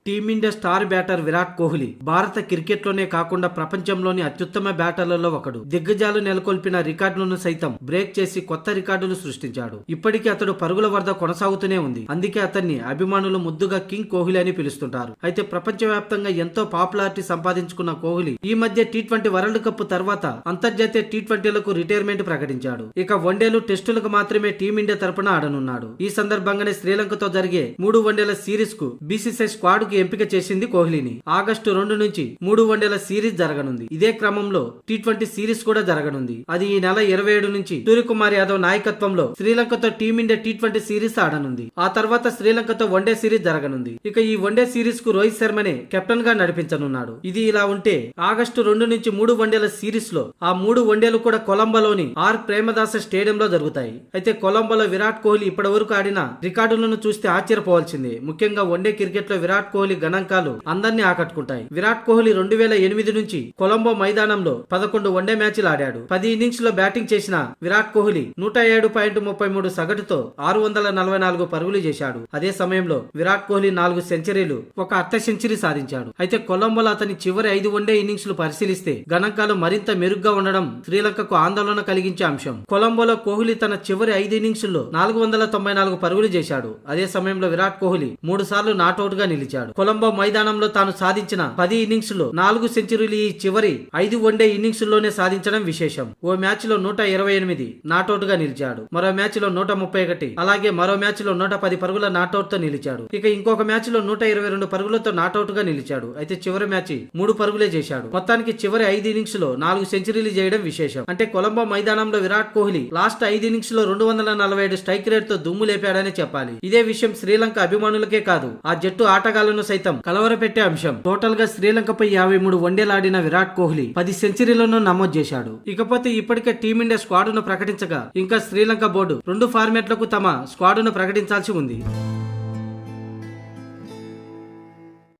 Team India star batter Virat Kohli భారత cricket లోనే కాకుండా ప్రపంచంలోని అత్యుత్తమ బ్యాటర్లలో ఒకడు. దిగ్గజాలు నెలకొల్పిన రికార్డులను సైతం బ్రేక్ చేసి కొత్త రికార్డులు సృష్టించాడు. ఇప్పటికీ అతడు పరుగుల వరద కొనసాగుతూనే ఉంది. అందుకే అతన్ని అభిమానులు ముద్దుగా కింగ్ కోహ్లీ అని పిలుస్తుంటారు. అయితే ప్రపంచవ్యాప్తంగా ఎంతో పాపులారిటీ సంపాదించుకున్న కోహ్లీ ఈ మధ్య టీ20 వరల్డ్ కప్ తర్వాత అంతర్జాతీయ టీ20లకు రిటైర్మెంట్ ప్రకటించాడు. ఇక వన్డేలు టెస్టులకు మాత్రమే టీమిండియా తరపున ఆడనున్నాడు. ఈ సందర్భంగానే శ్రీలంకతో జరిగే 3 వన్డేల సిరీస్ కు బీసీసీఐ స్క్వాడ్ కు ఎంపిక చేసింది కోహ్లీని. ఆగస్టు 2 నుంచి 3 వన్డేల సిరీస్ జరగనుంది. ఇదే క్రమంలో టీ20 సిరీస్ కూడా జరగనుంది. అది ఈ నెల 27 నుంచి సూర్యకుమార్ యాదవ్ నాయకత్వంలో శ్రీలంకతో టీమిండియా టీ20 సిరీస్ ఆడనుంది. ఆ తర్వాత శ్రీలంకతో వన్డే సిరీస్ జరగనుంది. ఇక ఈ వన్డే సిరీస్ కు రోహిత్ శర్మనే కెప్టెన్ గా నడిపించనున్నాడు. ఇది ఇలా ఉంటే ఆగస్టు 2 నుంచి 3 వన్డేల సిరీస్ లో ఆ 3 వన్డేలు కూడా కొలంబోలోని ఆర్ ప్రేమదాస స్టేడియంలో జరుగుతాయి. అయితే కొలంబోలో విరాట్ కోహ్లీ ఇప్పటి వరకు ఆడిన రికార్డులను చూస్తే ఆశ్చర్యపోవాల్సిందే. ముఖ్యంగా వన్డే క్రికెట్ లో విరాట్ కోహ్లీ గణాంకాలు అందరినీ ఆకట్టుకుంటాయి. విరాట్ కోహ్లీ 2008 నుంచి కొలంబో మైదానంలో 11 వన్డే మ్యాచ్లు ఆడాడు. 10 ఇన్నింగ్స్ లో బ్యాటింగ్ చేసిన విరాట్ కోహ్లీ 107.33 సగటుతో 644 పరుగులు చేశాడు. అదే సమయంలో విరాట్ కోహ్లీ 4 సెంచరీలు, ఒక అర్ధ సెంచరీ సాధించాడు. అయితే కొలంబోలో అతని చివరి 5 వన్డే ఇన్నింగ్స్ లు పరిశీలిస్తే గణాంకాలు మరింత మెరుగ్గా ఉండడం శ్రీలంకకు ఆందోళన కలిగించే అంశం. కొలంబోలో కోహ్లీ తన చివరి 5 ఇన్నింగ్స్ లో 494 పరుగులు చేశాడు. అదే సమయంలో విరాట్ కోహ్లీ 3 సార్లు నాట్అవుట్ గా నిలిచాడు. కొలంబో మైదానంలో తాను సాధించిన 10 ఇన్నింగ్స్ లో 4 సెంచరీలు ఈ చివరి 5 వన్డే ఇన్నింగ్స్ లోనే సాధించడం విశేషం. ఓ మ్యాచ్ లో 128 నాట్అవుట్ గా నిలిచాడు. మరో మ్యాచ్ లో 131, అలాగే మరో మ్యాచ్ లో 110 పరుగుల నాట్అవుట్ తో నిలిచాడు. ఇక ఇంకొక మ్యాచ్ లో 122 పరుగులతో నాట్అవుట్ గా నిలిచాడు. అయితే చివరి మ్యాచ్ 3 పరుగులే చేశాడు. మొత్తానికి చివరి 5 ఇన్నింగ్స్ లో 4 సెంచరీలు చేయడం విశేషం. అంటే కొలంబో మైదానంలో విరాట్ కోహ్లీ లాస్ట్ 5 ఇన్నింగ్స్ లో 247 స్ట్రైక్ రేట్ తో దుమ్ము లేపాడని చెప్పాలి. ఇదే విషయం శ్రీలంక అభిమానులకే కాదు, ఆ జట్టు ఆటగాళ్లను సైతం కలవరపెట్టే అంశం. టోటల్ గా శ్రీలంకపై 53 వన్డేలాడిన విరాట్ కోహ్లీ 10 సెంచరీలను నమోదు చేశాడు. ఇకపోతే ఇప్పటికే టీమిండియా స్క్వాడ్ ను ప్రకటించగా ఇంకా శ్రీలంక బోర్డు 2 ఫార్మాట్లకు తమ స్క్వాడ్ ను ప్రకటించాల్సి ఉంది.